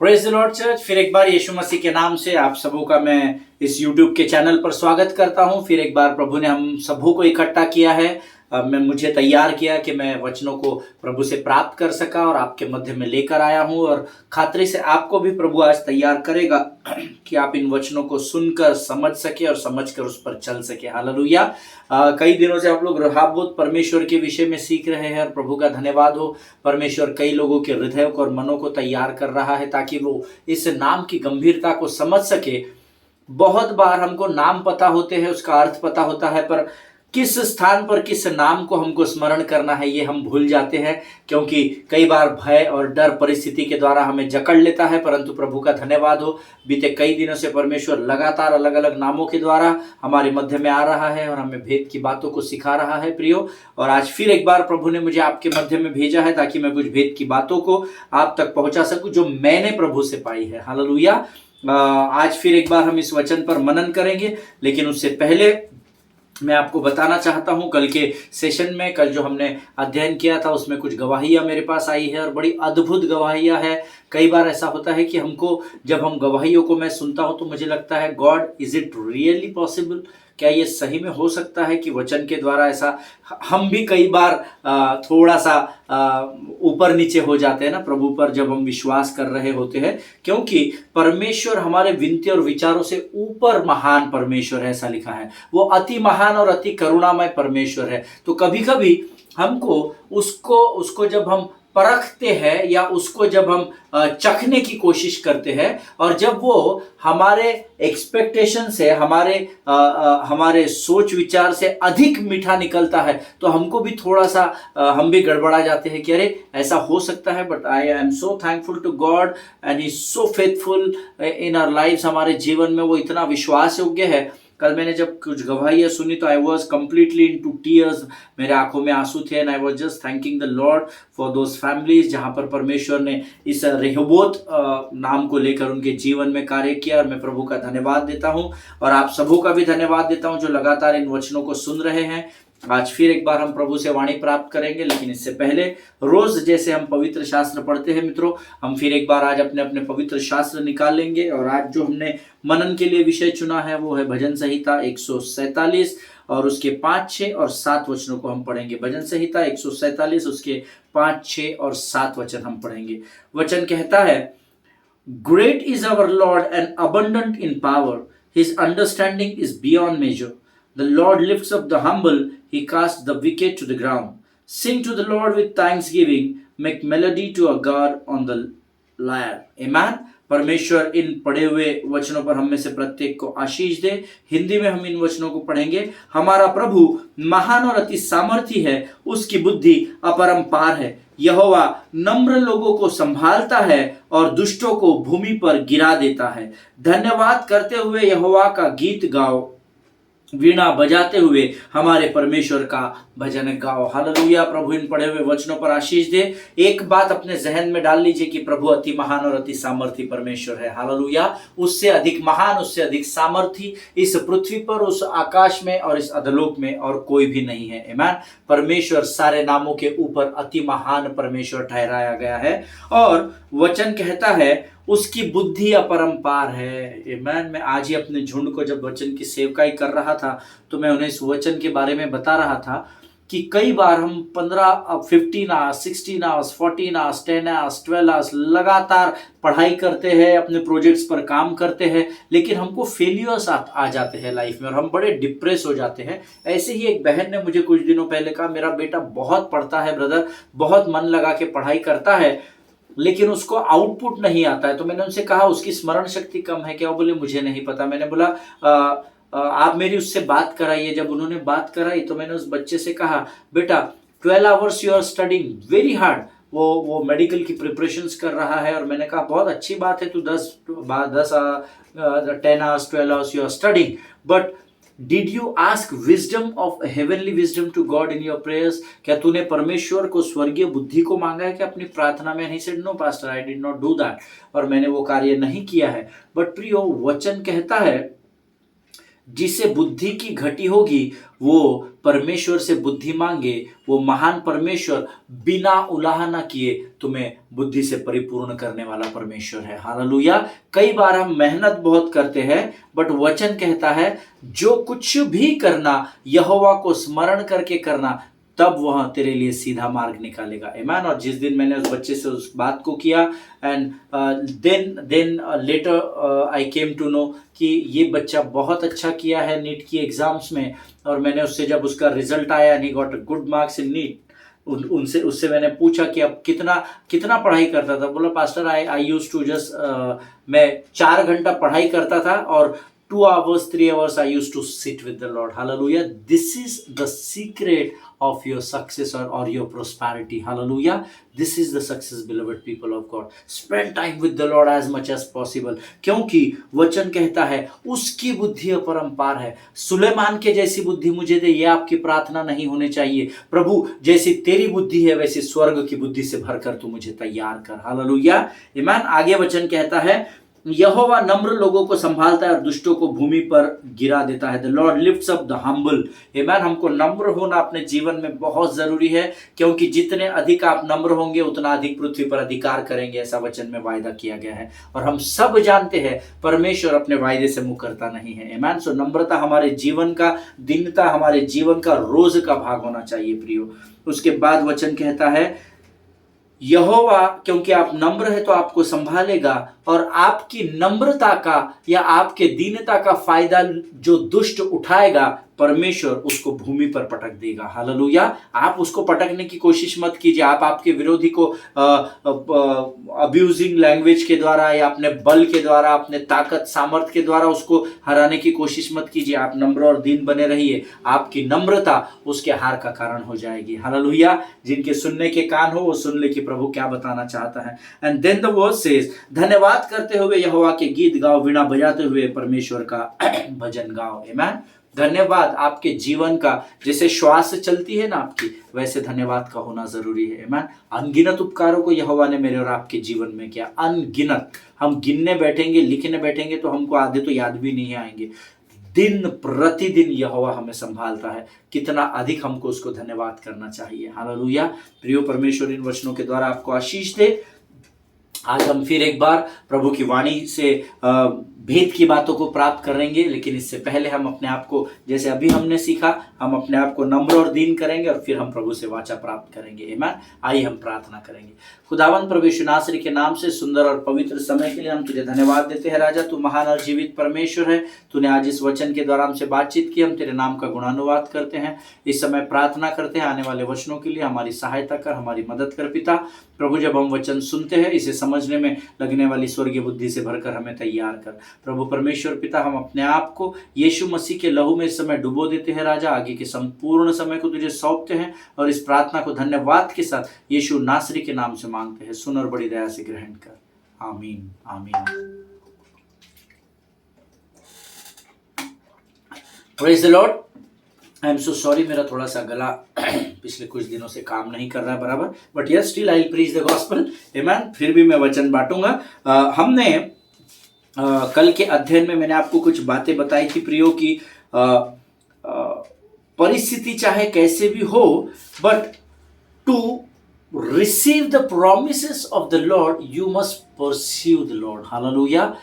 Praise the Lord church. फिर एक बार यीशु मसीह के नाम से आप सबों का मैं इस YouTube के चैनल पर स्वागत करता हूं। फिर एक बार प्रभु ने हम सबों को इकट्ठा किया है। मुझे तैयार किया कि मैं वचनों को प्रभु से प्राप्त कर सका और आपके मध्य में लेकर आया हूं, और खातरी से आपको भी प्रभु आज तैयार करेगा कि आप इन वचनों को सुनकर समझ सके और समझकर उस पर चल सके। हालेलुया। कई दिनों से आप लोग रहाबोत परमेश्वर के विषय में सीख रहे हैं और प्रभु का धन्यवाद हो। परमेश्वर कई लोगों के हृदय को और मनों को तैयार कर रहा है ताकि वो इस नाम की गंभीरता को समझ सके। बहुत बार हमको नाम पता होते हैं, उसका अर्थ पता होता है, पर किस स्थान पर किस नाम को हमको स्मरण करना है ये हम भूल जाते हैं, क्योंकि कई बार भय और डर परिस्थिति के द्वारा हमें जकड़ लेता है। परंतु प्रभु का धन्यवाद हो, बीते कई दिनों से परमेश्वर लगातार अलग अलग नामों के द्वारा हमारे मध्य में आ रहा है और हमें भेद की बातों को सिखा रहा है प्रियो। और आज फिर एक बार प्रभु ने मुझे आपके मध्य में भेजा है ताकि मैं कुछ भेद की बातों को आप तक पहुंचा सकूं जो मैंने प्रभु से पाई है। हालेलुया। आज फिर एक बार हम इस वचन पर मनन करेंगे, लेकिन उससे पहले मैं आपको बताना चाहता हूं, कल के सेशन में, कल जो हमने अध्ययन किया था उसमें कुछ गवाहियां मेरे पास आई है और बड़ी अद्भुत गवाहियां है। कई बार ऐसा होता है कि हमको, जब हम गवाहियों को मैं सुनता हूं तो मुझे लगता है God, is it really possible? क्या ये सही में हो सकता है कि वचन के द्वारा ऐसा? हम भी कई बार थोड़ा सा ऊपर नीचे हो जाते हैं ना प्रभु पर, जब हम विश्वास कर रहे होते हैं, क्योंकि परमेश्वर हमारे विनती और विचारों से ऊपर महान परमेश्वर है, ऐसा लिखा है। वो अति महान और अति करुणामय परमेश्वर है। तो कभी कभी हमको उसको जब हम परखते हैं या उसको जब हम चखने की कोशिश करते हैं, और जब वो हमारे एक्सपेक्टेशन से, हमारे सोच विचार से अधिक मीठा निकलता है, तो हमको भी थोड़ा सा हम भी गड़बड़ा जाते हैं कि अरे ऐसा हो सकता है। But I am so thankful to God and he is so faithful in our lives. हमारे जीवन में वो इतना विश्वास योग्य है। कल मैंने जब कुछ गवाहियां सुनी तो I was completely in to tears. मेरे आंखों में आंसू थे, and I was just thanking the Lord for those families जहां पर परमेश्वर ने इस रेहोबोत नाम को लेकर उनके जीवन में कार्य किया। और मैं प्रभु का धन्यवाद देता हूं, और आप सबों का भी धन्यवाद देता हूं जो लगातार इन वचनों को सुन रहे हैं। आज फिर एक बार हम प्रभु से वाणी प्राप्त करेंगे, लेकिन इससे पहले रोज जैसे हम पवित्र शास्त्र पढ़ते हैं मित्रों, हम फिर एक बार आज अपने अपने पवित्र शास्त्र निकाल लेंगे। और आज जो हमने मनन के लिए विषय चुना है वो है भजन संहिता 147, और उसके 5, 6 और 7 वचनों को हम पढ़ेंगे। भजन संहिता 147, उसके 5, 6 और 7 वचन हम पढ़ेंगे। वचन कहता है, great is our Lord and abundant in power, his understanding is beyond measure. The Lord lifts up the humble, he casts the wicked to the ground. Sing to the Lord with thanksgiving, make melody to our God on the lyre. Amen. परमेश्वर इन पढ़े हुए वचनों पर हम में से प्रत्येक को आशीष दे। हिंदी में हम इन वचनों को पढ़ेंगे। हमारा प्रभु महान और अति सामर्थी है, उसकी बुद्धि अपरंपार है। यहोवा नम्र लोगों को संभालता है और दुष्टों को भूमि पर गिरा देता है। धन्यवाद करते हुए यहोवा का गीत गाओ, वीणा बजाते हुए हमारे परमेश्वर का भजन गाओ। हालेलुया। प्रभु इन पढ़े हुए वचनों पर आशीष दे। एक बात अपने जहन में डाल लीजिए कि प्रभु अति महान और अति सामर्थी परमेश्वर है। हालेलुया। उससे अधिक महान, उससे अधिक सामर्थी इस पृथ्वी पर, उस आकाश में और इस अधलोक में और कोई भी नहीं है। आमीन। परमेश्वर सारे नामों के ऊपर अति महान परमेश्वर ठहराया गया है। और वचन कहता है उसकी बुद्धि अपरंपार है। आमीन। मैं आज ही अपने झुंड को जब वचन की सेवकाई कर रहा था तो मैं उन्हें इस वचन के बारे में बता रहा था कि कई बार हम 15 hours, 16 hours, 14 hours, 10 hours, 12 hours लगातार पढ़ाई करते हैं, अपने प्रोजेक्ट्स पर काम करते हैं, लेकिन हमको फेलियर्स आ जाते हैं लाइफ में और हम बड़े डिप्रेस हो जाते हैं। ऐसे ही एक बहन ने मुझे कुछ दिनों पहले कहा, मेरा बेटा बहुत पढ़ता है ब्रदर, बहुत मन लगा के पढ़ाई करता है, लेकिन उसको आउटपुट नहीं आता है। तो मैंने उनसे कहा उसकी स्मरण शक्ति कम है क्या? वो बोले मुझे नहीं पता। मैंने बोला आप मेरी उससे बात कराइए। जब उन्होंने बात कराई तो मैंने उस बच्चे से कहा, बेटा 12 hours you are studying very hard. वो मेडिकल की प्रिपरेशंस कर रहा है, और मैंने कहा बहुत अच्छी बात है, तू 10 10 hours 12 hours you are studying, but did you ask wisdom of heavenly wisdom to God in your prayers? क्या तूने परमेश्वर को स्वर्गीय बुद्धि को मांगा है कि अपनी प्रार्थना में? He said no pastor, I did not do that, और मैंने वो कार्य नहीं किया है। बट प्रियो, वचन कहता है जिसे बुद्धि की घटी होगी वो परमेश्वर से बुद्धि मांगे, वो महान परमेश्वर बिना उलाहना किए तुम्हें बुद्धि से परिपूर्ण करने वाला परमेश्वर है। हालेलुया। कई बार हम मेहनत बहुत करते हैं, बट वचन कहता है जो कुछ भी करना यहोवा को स्मरण करके करना, तब वह तेरे लिए सीधा मार्ग निकालेगा। आमीन। और जिस दिन मैंने उस बच्चे से उस बात को किया, and then later I came to know कि ये बच्चा बहुत अच्छा किया है नीट की एग्जाम्स में, और मैंने उससे जब उसका रिजल्ट आया and he got good marks in NEET, उनसे उससे मैंने पूछा कि अब कितना कितना पढ़ाई करता था। बोला pastor I use to just मैं 4 घंटा पढ़ाई करता था और 2 hours 3 hours I used to sit with the Lord. Hallelujah. This is the secret of your success or your prosperity. Hallelujah. This is the success, beloved people of God. Spend time with the Lord as much as possible. क्योंकि वचन कहता है उसकी बुद्धि अपरंपार है। सुलेमान के जैसी बुद्धि मुझे दे, ये आपकी प्रार्थना नहीं होनी चाहिए। प्रभु जैसी तेरी बुद्धि है वैसी स्वर्ग की बुद्धि से भरकर तू मुझे तैयार कर। हालेलुया। आमीन। आगे वचन कहता है यहोवा नम्र लोगों को संभालता है और दुष्टों को भूमि पर गिरा देता है। The Lord lifts up the humble. आमीन। हमको नम्र होना अपने जीवन में बहुत जरूरी है, क्योंकि जितने अधिक आप नम्र होंगे उतना अधिक पृथ्वी पर अधिकार करेंगे, ऐसा वचन में वायदा किया गया है। और हम सब जानते हैं परमेश्वर अपने वायदे से मुँह करता नहीं है। आमीन। सो नम्रता हमारे जीवन का, दीनता हमारे जीवन का रोज का भाग होना चाहिए प्रियो। उसके बाद वचन कहता है यहोवा क्योंकि आप नम्र है तो आपको संभालेगा, और आपकी नम्रता का या आपके दीनता का फायदा जो दुष्ट उठाएगा परमेश्वर उसको भूमि पर पटक देगा। हालेलुया। आप उसको पटकने की कोशिश मत कीजिए। आप आपके विरोधी को अब्यूजिंग लैंग्वेज के द्वारा या अपने बल के द्वारा, अपने ताकत सामर्थ के द्वारा उसको हराने की कोशिश मत कीजिए। आप नम्र और दीन बने रहिए। आपकी नम्रता उसके हार का कारण हो जाएगी। हालेलुया। जिनके सुनने के कान हो वो सुन ले कि प्रभु क्या बताना चाहता है। And then the word says धन्यवाद करते हुए यहोवा के गीत गाओ, वीणा बजाते हुए परमेश्वर का भजन गाओ। आमीन। धन्यवाद आपके जीवन का, जैसे श्वास चलती है ना आपकी, वैसे धन्यवाद का होना जरूरी है। आमीन। अनगिनत उपकारों को यहोवा ने मेरे और आपके जीवन में किया, अनगिनत। हम गिनने बैठेंगे, लिखने बैठेंगे तो हमको आधे तो याद भी नहीं आएंगे। दिन प्रतिदिन यहोवा हमें संभालता है, कितना अधिक हमको उसको धन्यवाद करना चाहिए। हालेलुया। प्रियो परमेश्वर इन वचनों के द्वारा आपको आशीष दे। आज हम फिर एक बार प्रभु की वाणी से भेद की बातों को प्राप्त करेंगे, लेकिन इससे पहले हम अपने आप को, जैसे अभी हमने सीखा, हम अपने आप को नम्र और दीन करेंगे और फिर हम प्रभु से वाचा प्राप्त करेंगे। आमीन। आइए हम प्रार्थना करेंगे। खुदावंद प्रभु यीशु नासरी के नाम से सुंदर और पवित्र समय के लिए हम तुझे धन्यवाद देते हैं। राजा तू महान और जीवित परमेश्वर है। तूने आज इस वचन के द्वारा हमसे बातचीत की, हम तेरे नाम का गुणानुवाद करते हैं। इस समय प्रार्थना करते हैं आने वाले वचनों के लिए हमारी सहायता कर, हमारी मदद कर पिता। प्रभु जब हम वचन सुनते हैं इसे समझने में लगने वाली स्वर्गीय बुद्धि से भरकर हमें तैयार कर। प्रभु परमेश्वर पिता हम अपने आप को यीशु मसीह के लहू में इस समय डुबो देते हैं। राजा आगे के संपूर्ण समय को तुझे सौंपते हैं और इस प्रार्थना को धन्यवाद के साथ यीशु नासरी के नाम से मांगते हैं। सुन और बड़ी दया से ग्रहण कर। आमीन। आमीन। Praise the Lord. I am so sorry, मेरा थोड़ा सा गला पिछले कुछ दिनों से काम नहीं कर रहा है बराबर, but yes still I preach the gospel. आमीन। फिर भी मैं वचन बांटूंगा। हमने कल के अध्ययन में मैंने आपको कुछ बातें बताई थी प्रियो की परिस्थिति चाहे कैसे भी हो, but to receive the promises of the Lord you must pursue the Lord. Hallelujah.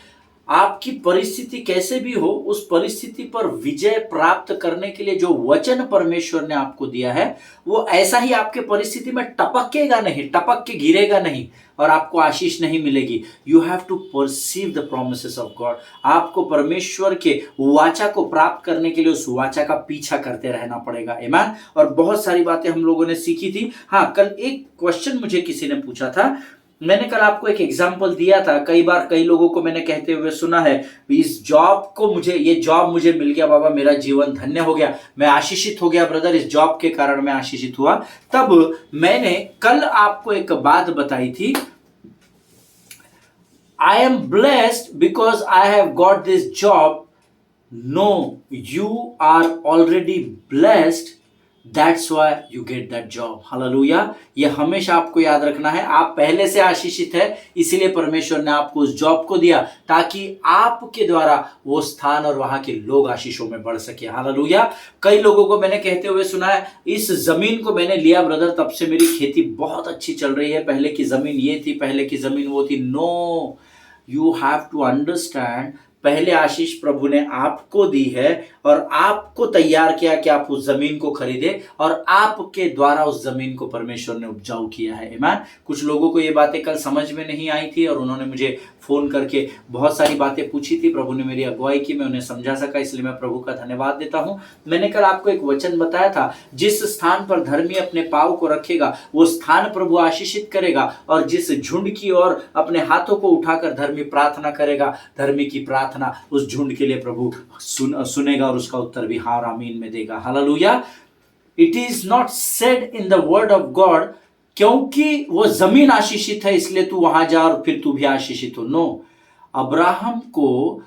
आपकी परिस्थिति कैसे भी हो, उस परिस्थिति पर विजय प्राप्त करने के लिए जो वचन परमेश्वर ने आपको दिया है वो ऐसा ही आपके परिस्थिति में टपकेगा नहीं, टपक के गिरेगा नहीं और आपको आशीष नहीं मिलेगी। You have to perceive the promises of God. आपको परमेश्वर के वाचा को प्राप्त करने के लिए उस वाचा का पीछा करते रहना पड़ेगा। आमीन। और बहुत सारी बातें हम लोगों ने सीखी थी। हाँ, कल एक क्वेश्चन मुझे किसी ने पूछा था, मैंने कल आपको एक एग्जाम्पल दिया था। कई बार कई लोगों को मैंने कहते हुए सुना है, इस जॉब को ये जॉब मुझे मिल गया बाबा, मेरा जीवन धन्य हो गया, मैं आशीषित हो गया ब्रदर, इस जॉब के कारण मैं आशीषित हुआ। तब मैंने कल आपको एक बात बताई थी, I am blessed because I have got this job. No, you are already blessed that's why you get that job. Hallelujah. ये हमेशा आपको याद रखना है, आप पहले से आशीषित है, इसीलिए परमेश्वर ने आपको उस जॉब को दिया ताकि आपके द्वारा वो स्थान और वहां के लोग आशीषों में बढ़ सके। हालेलुया। कई लोगों को मैंने कहते हुए सुना है, इस जमीन को मैंने लिया ब्रदर, तब से मेरी खेती बहुत अच्छी चल रही है, पहले की जमीन ये थी, पहले की जमीन वो थी। No, you have to understand, पहले आशीष प्रभु ने आपको दी है और आपको तैयार किया कि आप उस जमीन को खरीदे और आपके द्वारा उस जमीन को परमेश्वर ने उपजाऊ किया है। आमीन। कुछ लोगों को ये बातें कल समझ में नहीं आई थी और उन्होंने मुझे फोन करके बहुत सारी बातें पूछी थी। प्रभु ने मेरी अगुवाई की, मैं उन्हें समझा सका, इसलिए मैं प्रभु का धन्यवाद देता हूं। मैंने कल आपको एक वचन बताया था, जिस स्थान पर धर्मी अपने पाँव को रखेगा वो स्थान प्रभु आशीषित करेगा, और जिस झुंड की ओर अपने हाथों को उठाकर धर्मी प्रार्थना करेगा, धर्मी की प्रार्थना उस झुंड के लिए प्रभु सुनेगा और उसका उत्तर भी हाँ और आमीन में देगा। Hallelujah. It is not said in the word of God क्योंकि वो जमीन आशीषित है इसलिए तू वहां जा और फिर तू भी आशीषित हो। नो, अब्राहम को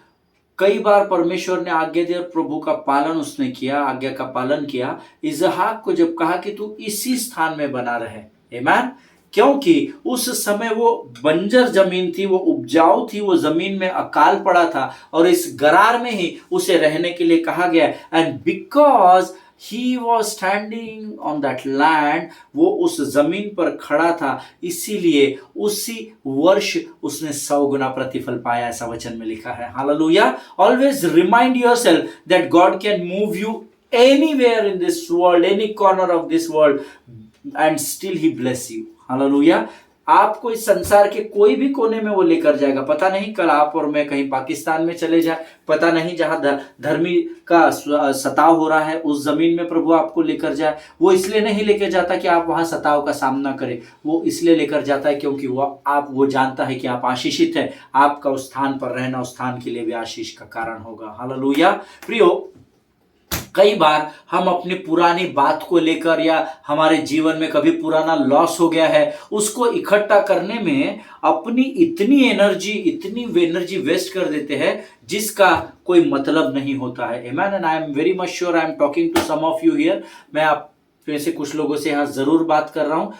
कई बार परमेश्वर ने आज्ञा दी और प्रभु का पालन उसने किया, आज्ञा का पालन किया। इसहाक को जब कहा कि तू इसी स्थान में बना रहे, आमीन, क्योंकि उस समय वो बंजर जमीन थी, वो उपजाऊ थी, वो जमीन में अकाल पड़ा था और इस गरार में ही उसे रहने के लिए कहा गया। And because he was standing on that land, वो उस जमीन पर खड़ा था, इसीलिए उसी वर्ष उसने 100 गुना प्रतिफल पाया, ऐसा वचन में लिखा है। Hallelujah. Always remind yourself that God can move you anywhere in this world, any corner of this world, and still he bless you. Hallelujah. आपको इस संसार के कोई भी कोने में वो लेकर जाएगा। पता नहीं कल आप और मैं कहीं पाकिस्तान में चले जाए, पता नहीं जहां धर्मी का सताव हो रहा है उस जमीन में प्रभु आपको लेकर जाए। वो इसलिए नहीं लेकर जाता कि आप वहां सताव का सामना करें, वो इसलिए लेकर जाता है क्योंकि वो जानता है कि आप आशीषित है, आपका उस स्थान पर रहना उस स्थान के लिए भी आशीष का कारण होगा। हालेलुया। प्रियो, कई बार हम अपनी पुरानी बात को लेकर या हमारे जीवन में कभी पुराना लॉस हो गया है उसको इकट्ठा करने में अपनी इतनी एनर्जी वेस्ट कर देते हैं जिसका कोई मतलब नहीं होता है। आमीन। And I am very much sure I am talking to some of you here. मैं आप में से कुछ लोगों से यहाँ जरूर बात कर रहा हूँ।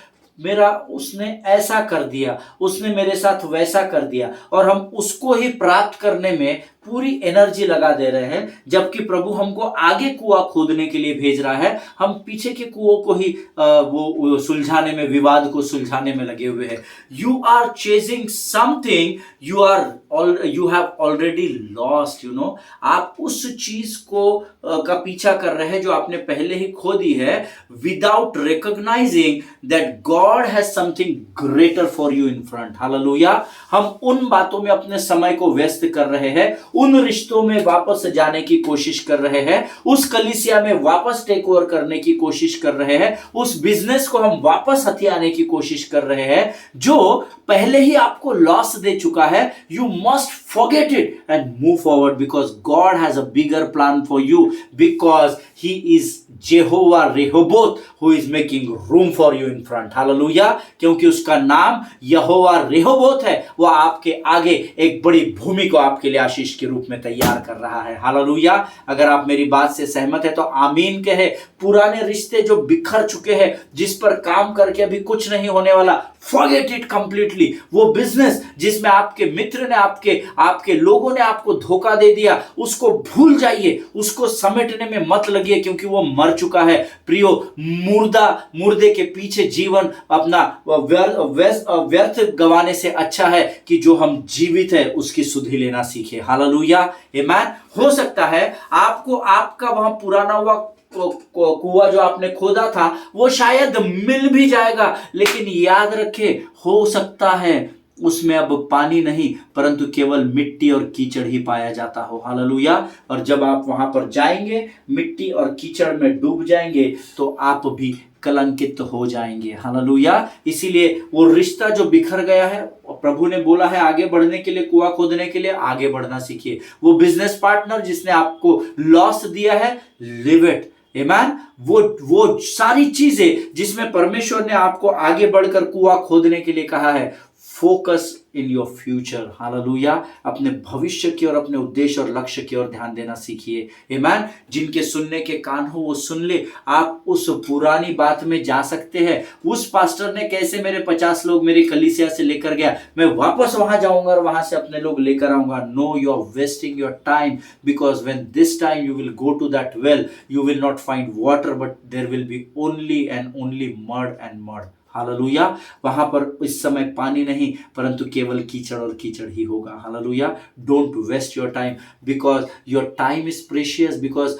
उसने ऐसा कर दिया, उसने मेरे साथ वैसा कर दिया, और हम उसको ही प्राप्त करने में पूरी एनर्जी लगा दे रहे हैं, जबकि प्रभु हमको आगे कुआं खोदने के लिए भेज रहा है। हम पीछे के कुओं को ही वो सुलझाने में, विवाद को सुलझाने में लगे हुए हैं। You are chasing something you have already lost, you know. आप उस चीज को का पीछा कर रहे हैं जो आपने पहले ही खो दी है, without recognising that God has something greater for you in front. Hallelujah. हम उन बातों में अपने समय को व्यस्त कर रहे हैं, उन रिश्तों में वापस जाने की कोशिश कर रहे हैं, उस कलीसिया में वापस टेक ओवर करने की कोशिश कर रहे हैं, उस बिजनेस को हम वापस हथियाने की कोशिश कर रहे हैं जो पहले ही आपको लॉस दे चुका है। You must forget it and move forward because God has a bigger plan for you, because he is Jehovah Rehoboth who is making room for you in front. Hallelujah. क्योंकि उसका नाम यहोवा रेहोबोत है, वो आपके आगे एक बड़ी भूमि को आपके लिए आशीष के रूप में तैयार कर रहा है। हालेलुया। अगर आप मेरी बात से सहमत है तो आमीन कहे। पुराने रिश्ते जो बिखर चुके हैं, जिस पर काम करके अभी कुछ नहीं होने वाला, forget it completely। वो बिजनेस जिसमें आपके मित्र ने, आपके लोगों ने आपको धोखा दे दिया, उसको भूल जाइए, उसको समेटने में मत लगिए क्योंकि वो मर चुका है। प्रियो, मुर्दे के पीछे जीवन अपना व्यर्थ गंवाने से अच्छा है कि जो हम जीवित है उसकी सुधि लेना सीखे। हालेलुया। आमीन। हो सकता है आपको आपका वहां पुराना हुआ कुआं जो आपने खोदा था वो शायद मिल भी जाएगा, लेकिन याद रखे, हो सकता है उसमें अब पानी नहीं परंतु केवल मिट्टी और कीचड़ ही पाया जाता हो। हालेलुया। और जब आप वहां पर जाएंगे, मिट्टी और कीचड़ में डूब जाएंगे तो आप भी कलंकित हो जाएंगे। हालेलुया। इसीलिए वो रिश्ता जो बिखर गया है, प्रभु ने बोला है आगे बढ़ने के लिए, कुआं खोदने के लिए आगे बढ़ना सीखिए। वो बिजनेस पार्टनर जिसने आपको लॉस दिया है, लिव इट। आमीन। वो सारी चीजें जिसमें परमेश्वर ने आपको आगे बढ़कर कुआं खोदने के लिए कहा है, focus in your future. Hallelujah. अपने भविष्य की और अपने उद्देश्य और लक्ष्य की ओर ध्यान देना सीखिए। आमीन। जिनके सुनने के कान हो वो सुन ले। आप उस पुरानी बात में जा सकते हैं। उस पास्टर ने कैसे मेरे 50 लोग मेरी कलीसिया से लेकर गया, मैं वापस वहां जाऊंगा और वहां से अपने लोग लेकर आऊंगा। No, you are wasting your time, because when this time you will go to that well, you will not find water, but there will be only and only mud and mud। Hallelujah. वहां पर इस समय पानी नहीं परंतु केवल कीचड़ और कीचड़ ही होगा। Hallelujah. Don't waste your time, because your time is precious, because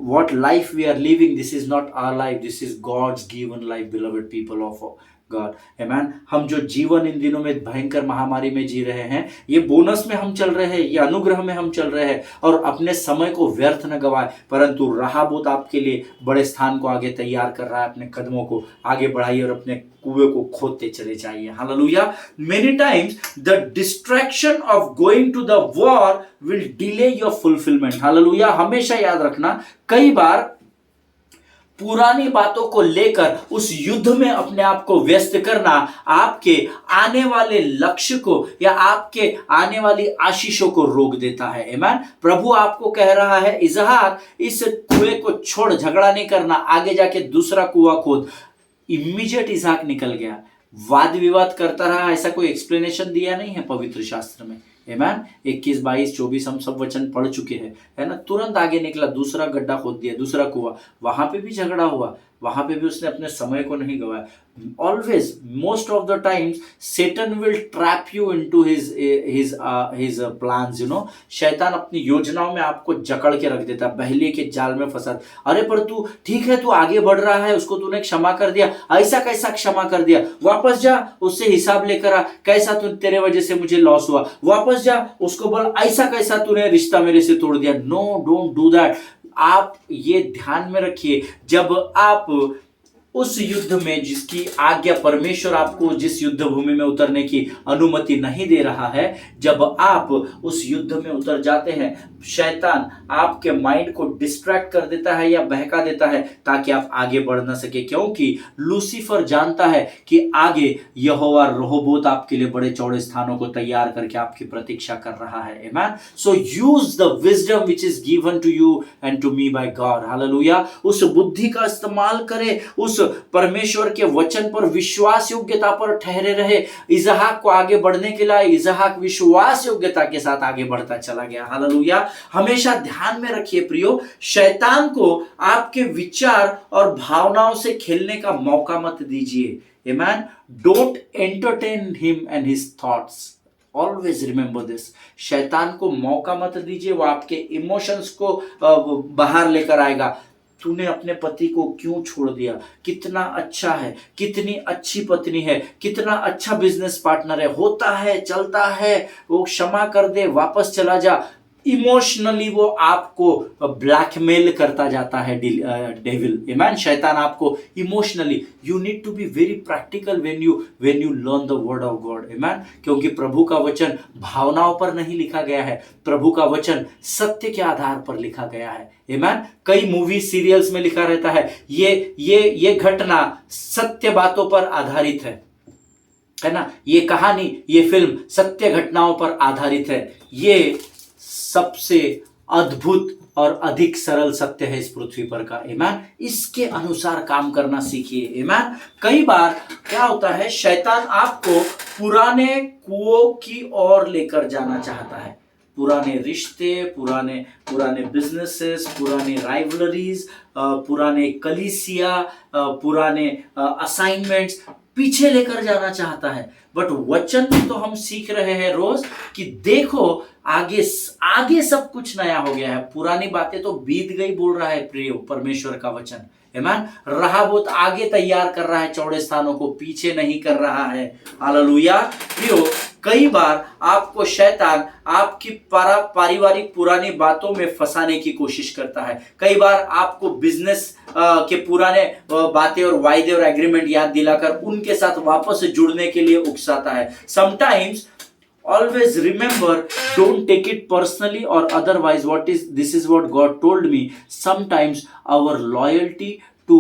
what life we are living, this is not our life, this is God's given life, beloved people of God. आमीन। हम जो जीवन इन दिनों में भयंकर महामारी में जी रहे हैं, ये बोनस में हम चल रहे हैं, ये अनुग्रह में हम चल रहे हैं, और अपने समय को व्यर्थ न गवाए, परंतु राहाबोत आपके लिए बड़े स्थान को आगे तैयार कर रहा है। अपने कदमों को आगे बढ़ाइए और अपने कुएं को खोदते चले जाइए। Hallelujah. Many times the distraction of going to the war will delay your fulfilment. Hallelujah. हमेशा याद रखना, कई बार पुरानी बातों को लेकर उस युद्ध में अपने आप को व्यस्त करना आपके आने वाले लक्ष्य को या आपके आने वाली आशीषों को रोक देता है। आमीन। प्रभु आपको कह रहा है, इसहाक, इस कुएं को छोड़, झगड़ा नहीं करना, आगे जाके दूसरा कुआं खोद। इमीडिएट इसहाक निकल गया। वाद विवाद करता रहा, ऐसा कोई एक्सप्लेनेशन दिया नहीं है पवित्र शास्त्र में। आमीन। 21, 22, 24 हम सब वचन पढ़ चुके हैं, है ना। तुरंत आगे निकला, दूसरा गड्ढा खोद दिया, दूसरा कुआं, वहां पे भी झगड़ा हुआ, वहां पे भी उसने अपने समय को नहीं गवाया। Always, most of the times Satan will trap you into his plans, you know. शैतान अपनी योजनाओं में आपको जकड़ के रख देता, बहले के जाल में फंसा। अरे पर तू ठीक है, तू आगे बढ़ रहा है, उसको तूने क्षमा कर दिया, ऐसा कैसा क्षमा कर दिया, वापस जा उससे हिसाब लेकर आ, कैसा तू, तेरे वजह से मुझे लॉस हुआ, वापस जा उसको बोल, ऐसा कैसा तूने रिश्ता मेरे से तोड़ दिया। No, don't do that. आप ये ध्यान में रखिए, जब आप उस युद्ध में जिसकी आज्ञा परमेश्वर आपको जिस युद्ध भूमि में उतरने की अनुमति नहीं दे रहा है, जब आप उस युद्ध में उतर जाते हैं, शैतान आपके माइंड को डिस्ट्रैक्ट कर देता है या बहका देता है ताकि आप आगे बढ़ ना सके, क्योंकि लूसीफर जानता है कि आगे यहोवा रहोबोत आपके लिए बड़े चौड़े स्थानों को तैयार करके आपकी प्रतीक्षा कर रहा है। आमीन। So use the wisdom which is given to you and to me by God. Hallelujah. उस बुद्धि का इस्तेमाल करें, उस परमेश्वर के वचन पर विश्वास योग्यता पर ठहरे रहे। इसहाक को आगे बढ़ने के लिए इसहाक विश्वास योग्यता के साथ आगे बढ़ता चला गया। हालेलुया। हमेशा ध्यान में रखिए प्रियो, शैतान को आपके विचार और भावनाओं से खेलने का मौका मत दीजिए। आमीन। Don't entertain him and his thoughts. Always remember this. शैतान को मौका मत दीजिए, वो आपके इमोशंस को बाहर लेकर आएगा। तूने अपने पति को क्यों छोड़ दिया, कितना अच्छा है, कितनी अच्छी पत्नी है, कितना अच्छा बिजनेस पार्टनर है, होता है, चलता है, वो क्षमा कर दे, वापस चला जा। इमोशनली वो आपको ब्लैकमेल करता जाता है, डेविल। आमीन। शैतान आपको emotionally, you need to be very practical when you learn the word of God. आमीन। क्योंकि प्रभु का वचन भावनाओं पर नहीं लिखा गया है, प्रभु का वचन सत्य के आधार पर लिखा गया है। आमीन। कई मूवी सीरियल्स में लिखा रहता है ये घटना सत्य बातों पर आधारित है ना, ये कहानी, ये फिल्म सत्य घटनाओं पर आधारित है। ये सबसे अद्भुत और अधिक सरल सत्य है इस पृथ्वी पर का। आमीन। इसके अनुसार काम करना सीखिए। आमीन। कई बार क्या होता है, शैतान आपको पुराने कुओं की ओर लेकर जाना चाहता है। पुराने रिश्ते, पुराने बिजनेसेस, पुराने राइवलरीज, पुराने कलीसिया, पुराने असाइनमेंट्स पीछे लेकर जाना चाहता है। बट वचन में तो हम सीख रहे हैं रोज कि देखो आगे सब कुछ नया हो गया है, पुरानी बातें तो बीत गई, बोल रहा है प्रिय परमेश्वर का वचन। आमीन। राहाबोत आगे तैयार कर रहा है चौड़े स्थानों को, पीछे नहीं कर रहा है। हालेलुया। प्रियो, कई बार आपको शैतान आपकी पारिवारिक पुरानी बातों में फंसाने की कोशिश करता है। कई बार आपको बिजनेस के पुराने बातें और वायदे और एग्रीमेंट याद दिलाकर उनके साथ वापस जुड़ने के लिए उकसाता है। Sometimes always remember, don't take it personally or otherwise this is what God told me. Sometimes our loyalty to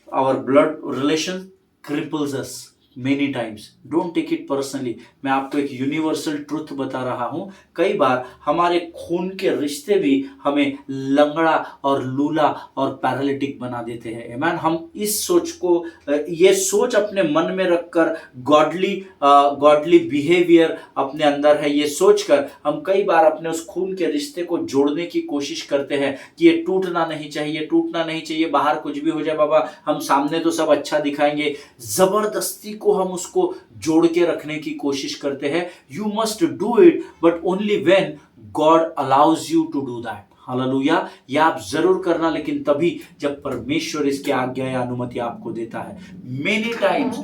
our blood relation cripples us. Many times, don't take it personally, मैं आपको एक यूनिवर्सल ट्रुथ बता रहा हूं, कई बार हमारे खून के रिश्ते भी हमें लंगड़ा और लूला और पैरालिटिक बना देते हैं। आमीन। हम इस सोच को, ये सोच अपने मन में रखकर गॉडली बिहेवियर अपने अंदर है, ये सोचकर हम कई बार अपने उस खून के रिश्ते को जोड़ने की कोशिश करते हैं कि ये टूटना नहीं चाहिए, टूटना नहीं चाहिए, बाहर कुछ भी हो जाए बाबा, हम सामने तो सब अच्छा दिखाएंगे, जबरदस्ती को हम उसको जोड़ के रखने की कोशिश करते हैं। You must do it but only when God allows you to do that. Hallelujah. यह आप जरूर करना, लेकिन तभी जब परमेश्वर इसके आज्ञा या अनुमति आपको देता है। मेनी टाइम्स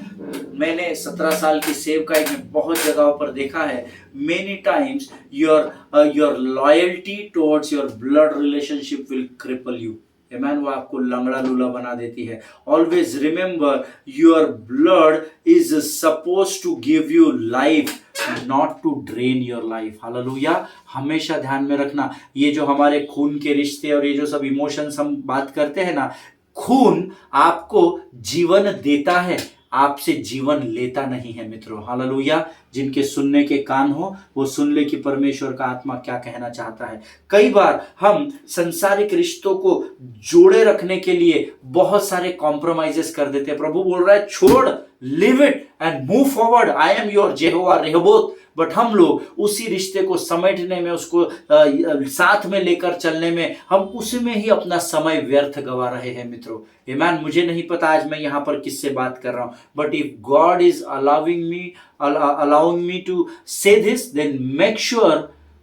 मैंने 17 साल की सेवकाई में बहुत जगहों पर देखा है, many times your loyalty towards your blood relationship will cripple you. आमीन। वो आपको लंगड़ा लूला बना देती है। Always remember your blood is suppose to give you life, not to drain your life. Hallelujah. हमेशा ध्यान में रखना, ये जो हमारे खून के रिश्ते और ये जो सब इमोशंस हम बात करते हैं ना, खून आपको जीवन देता है, आपसे जीवन लेता नहीं है मित्रों। हालेलुया। जिनके सुनने के कान हो वो सुन ले कि परमेश्वर का आत्मा क्या कहना चाहता है। कई बार हम सांसारिक रिश्तों को जोड़े रखने के लिए बहुत सारे कॉम्प्रोमाइजेस कर देते हैं। प्रभु बोल रहा है छोड़, live it and move forward, I am your जेहोवा रेहोबोथ। But हम लोग उसी रिश्ते को समेटने में, उसको साथ में लेकर चलने में, हम उसमें ही अपना समय व्यर्थ गवा रहे हैं मित्रों। आमीन। मुझे नहीं पता आज मैं यहाँ पर किससे बात कर रहा हूँ, but if God is allowing me to say this, then make sure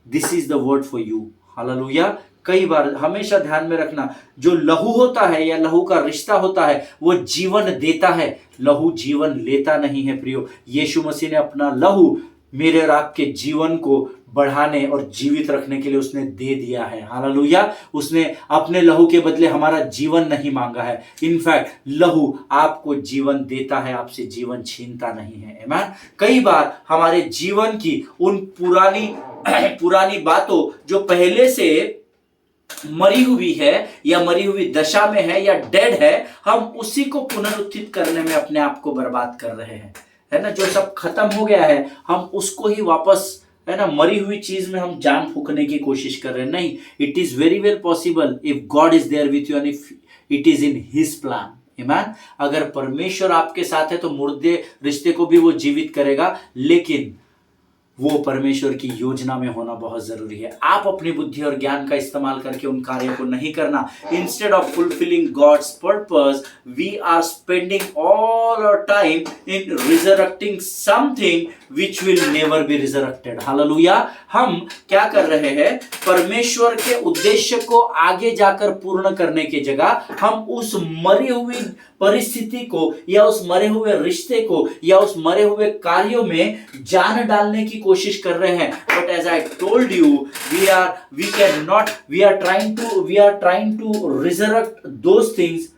this is the word for you. Hallelujah. कई बार हमेशा ध्यान में रखना, जो लहू होता है या लहू का रिश्ता होता है वो जीवन देता है, लहू जीवन लेता नहीं है प्रियो। यीशु मसीह ने अपना लहू मेरे और आपके जीवन को बढ़ाने और जीवित रखने के लिए उसने दे दिया है। हालेलुया। उसने अपने लहू के बदले हमारा जीवन नहीं मांगा है। इनफैक्ट लहू आपको जीवन देता है, आपसे जीवन छीनता नहीं है। आमीन। कई बार हमारे जीवन की उन पुरानी बातों जो पहले से मरी हुई है या मरी हुई दशा में है या डेड है, हम उसी को पुनरुत्थित करने में अपने आप को बर्बाद कर रहे हैं, है ना। जो सब खत्म हो गया है हम उसको ही वापस, है ना, मरी हुई चीज में हम जान फूकने की कोशिश कर रहे हैं। नहीं, it is very well possible if God is there with you and if it is in his plan. आमीन। अगर परमेश्वर आपके साथ है तो मुर्दे रिश्ते को भी वो जीवित करेगा, लेकिन वो परमेश्वर की योजना में होना बहुत जरूरी है। आप अपनी बुद्धि और ज्ञान का इस्तेमाल करके उन कार्यों को नहीं करना। Instead of fulfilling God's purpose, we are spending all our time in resurrecting something which will never be resurrected. Hallelujah. हम क्या कर रहे हैं, परमेश्वर के उद्देश्य को आगे जाकर पूर्ण करने की जगह हम उस मरी हुई परिस्थिति को या उस मरे हुए रिश्ते को या उस मरे हुए कार्यों में जान डालने की कोशिश कर रहे हैं। But as I told you, we are trying to resurrect those things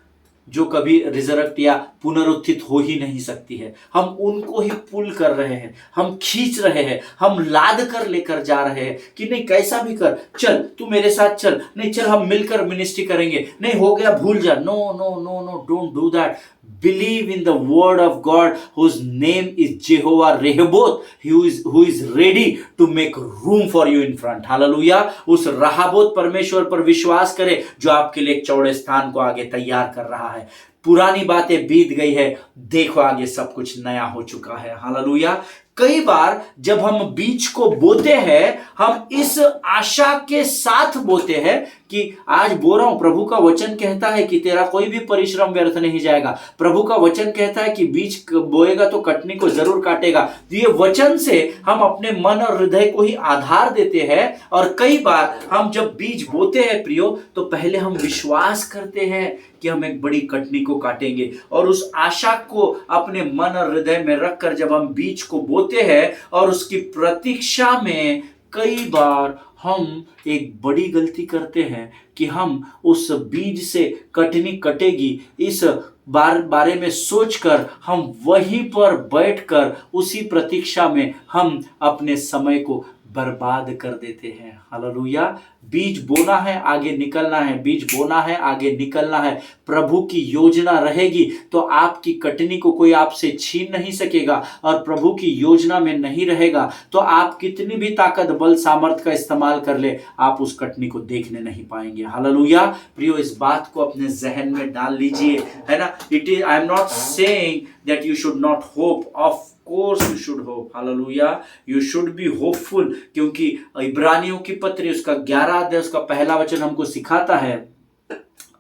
जो कभी रिजरेक्ट या पुनरुत्थित हो ही नहीं सकती है। हम उनको ही पुल कर रहे हैं, हम खींच रहे हैं, हम लाद कर लेकर जा रहे हैं कि नहीं कैसा भी कर, चल तू मेरे साथ चल, नहीं चल हम मिलकर मिनिस्ट्री करेंगे, नहीं हो गया भूल जा। No no no no, don't do that. Believe in the word of God whose name is Jehovah Rehoboth, who is ready to make room for you in front. Hallelujah. उस रहाबोत परमेश्वर पर विश्वास करें जो आपके लिए एक चौड़े स्थान को आगे तैयार कर रहा है। पुरानी बातें बीत गई है, देखो आगे सब कुछ नया हो चुका है। हालेलुया। कई बार जब हम बीज को बोते हैं, हम इस आशा के साथ बोते हैं कि आज बो रहा हूं, प्रभु का वचन कहता है कि तेरा कोई भी परिश्रम व्यर्थ नहीं जाएगा। प्रभु का वचन कहता है कि बीज बोएगा तो कटनी को जरूर काटेगा। तो ये वचन से हम अपने मन और हृदय को ही आधार देते हैं। और कई बार हम जब बीज बोते हैं प्रियो, तो पहले हम विश्वास करते हैं कि हम एक बड़ी कटनी को काटेंगे, और उस आशा को अपने मन और हृदय में रखकर जब हम बीज को बोते हैं और उसकी प्रतीक्षा में कई बार हम एक बड़ी गलती करते हैं कि हम उस बीज से कटनी कटेगी इस बारे में सोचकर हम वहीं पर बैठकर उसी प्रतीक्षा में हम अपने समय को बर्बाद कर देते हैं। हालेलुया। बीज बोना है, आगे निकलना है, बीज बोना है, आगे निकलना है। प्रभु की योजना रहेगी तो आपकी कटनी को कोई आपसे छीन नहीं सकेगा, और प्रभु की योजना में नहीं रहेगा तो आप कितनी भी ताकत बल सामर्थ का इस्तेमाल कर ले, आप उस कटनी को देखने नहीं पाएंगे। हालेलुया। प्रियो, इस बात को अपने जहन में डाल लीजिए, है ना। It is, I am not saying that you should not hope, of course you should hope. Hallelujah. You should be hopeful, क्योंकि इब्रानियों की पत्री उसका 11 अध्याय उसका पहला वचन हमको सिखाता है,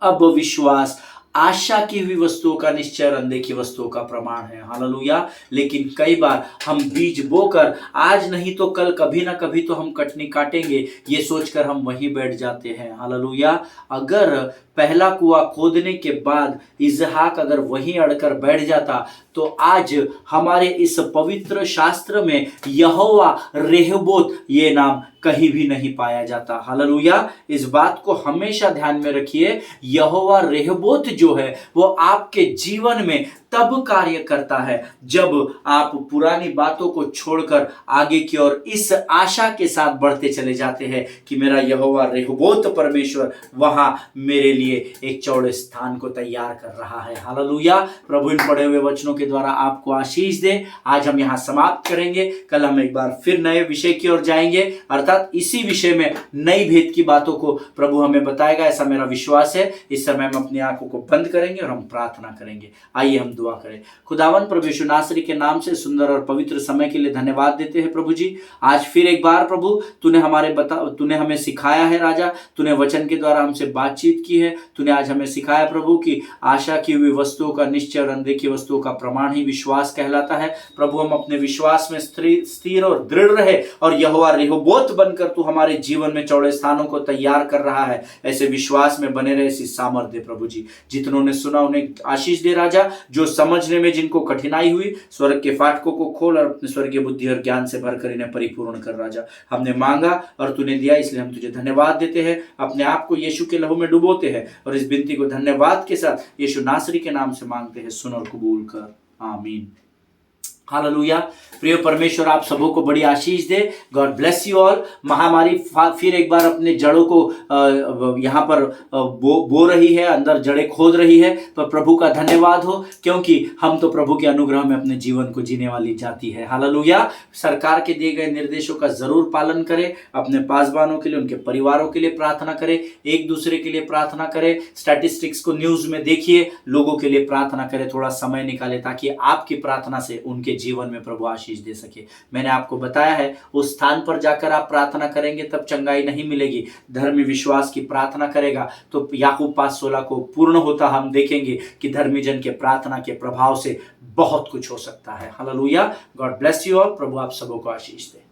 अब विश्वास आशा की हुई वस्तुओं का निश्चय और अनदेखी वस्तुओं का प्रमाण है। हालेलुया। लेकिन कई बार हम बीज बोकर आज नहीं तो कल, कभी ना कभी तो हम कटनी काटेंगे, ये सोचकर हम वहीं बैठ जाते हैं। हालेलुया। अगर पहला कुआं खोदने के बाद इसहाक अगर वहीं अड़कर बैठ जाता तो आज हमारे इस पवित्र शास्त्र में यहोवा रेहबोत ये नाम कहीं भी नहीं पाया जाता। हालेलुया। इस बात को हमेशा ध्यान में रखिए, यहोवा रेहबोत जो है वो आपके जीवन में तब कार्य करता है जब आप पुरानी बातों को छोड़कर आगे की ओर इस आशा के साथ बढ़ते चले जाते हैं कि मेरा यहोवा रेहबोत परमेश्वर वहां मेरे लिए एक चौड़े स्थान को तैयार कर रहा है। हालेलुया। प्रभु इन पढ़े हुए वचनों के द्वारा आपको आशीष दे। आज हम यहां समाप्त करेंगे, कल हम एक बार फिर नए विषय की ओर जाएंगे, अर्थात इसी विषय में नई भेद की बातों को प्रभु हमें बताएगा, ऐसा मेरा विश्वास है। इस समय हम अपनी आंखों को बंद करेंगे और हम प्रार्थना करेंगे। आइए हम दुआ करें। खुदावन प्रभु यीशु नासरी के नाम से सुंदर और पवित्र समय के लिए धन्यवाद देते हैं प्रभु जी। आज फिर एक बार प्रभु तूने हमें सिखाया है राजा, तूने वचन के द्वारा हमसे बातचीत की है। तूने आज हमें सिखाया प्रभु कि आशा की हुई वस्तुओं का निश्चय और अनदेखी वस्तुओं का प्रमाण ही विश्वास कहलाता है। प्रभु हम अपने विश्वास में स्थिर और दृढ़ रहे, और यहोवा रेहबोत बनकर तू हमारे जीवन में चौड़े स्थानों को तैयार कर रहा है, ऐसे विश्वास में बने रहे, ऐसी सामर्थ्य दे प्रभु जी। जितनों ने सुना उन्हें आशीष दे राजा, जो समझने में जिनको कठिनाई हुई, स्वर्ग के फाटकों को खोल और अपने स्वर्गीय बुद्धि और ज्ञान से भरकर इन्हें परिपूर्ण कर राजा। हमने मांगा और तूने दिया, इसलिए हम तुझे धन्यवाद देते हैं। अपने आप को यीशु के लहू में डुबोते हैं और इस विनती को धन्यवाद के साथ यीशु नासरी के नाम से मांगते हैं, सुन और कबूल कर। आमीन। हालेलुया। प्रिय परमेश्वर आप सबों को बड़ी आशीष दे। God bless you all. महामारी फिर एक बार अपने जड़ों को यहाँ पर बो रही है, अंदर जड़ें खोद रही है, पर प्रभु का धन्यवाद हो, क्योंकि हम तो प्रभु के अनुग्रह में अपने जीवन को जीने वाली जाति है। हालेलुया। सरकार के दिए गए निर्देशों का जरूर पालन करें, अपने पासबानों के लिए, उनके परिवारों के लिए प्रार्थना करें, एक दूसरे के लिए प्रार्थना करें, स्टैटिस्टिक्स को न्यूज में देखिए, लोगों के लिए प्रार्थना करें, थोड़ा समय निकालें ताकि आपकी प्रार्थना से उनके जीवन में प्रभु आशीष दे सके। मैंने आपको बताया है, उस स्थान पर जाकर आप प्रार्थना करेंगे तब चंगाई नहीं मिलेगी। धर्मी विश्वास की प्रार्थना करेगा तो याकूब 5:16 को पूर्ण होता हम देखेंगे कि धर्मी जन के प्रार्थना के प्रभाव से बहुत कुछ हो सकता है। Hallelujah. God bless you all. प्रभु आप सबों को आशीष दे।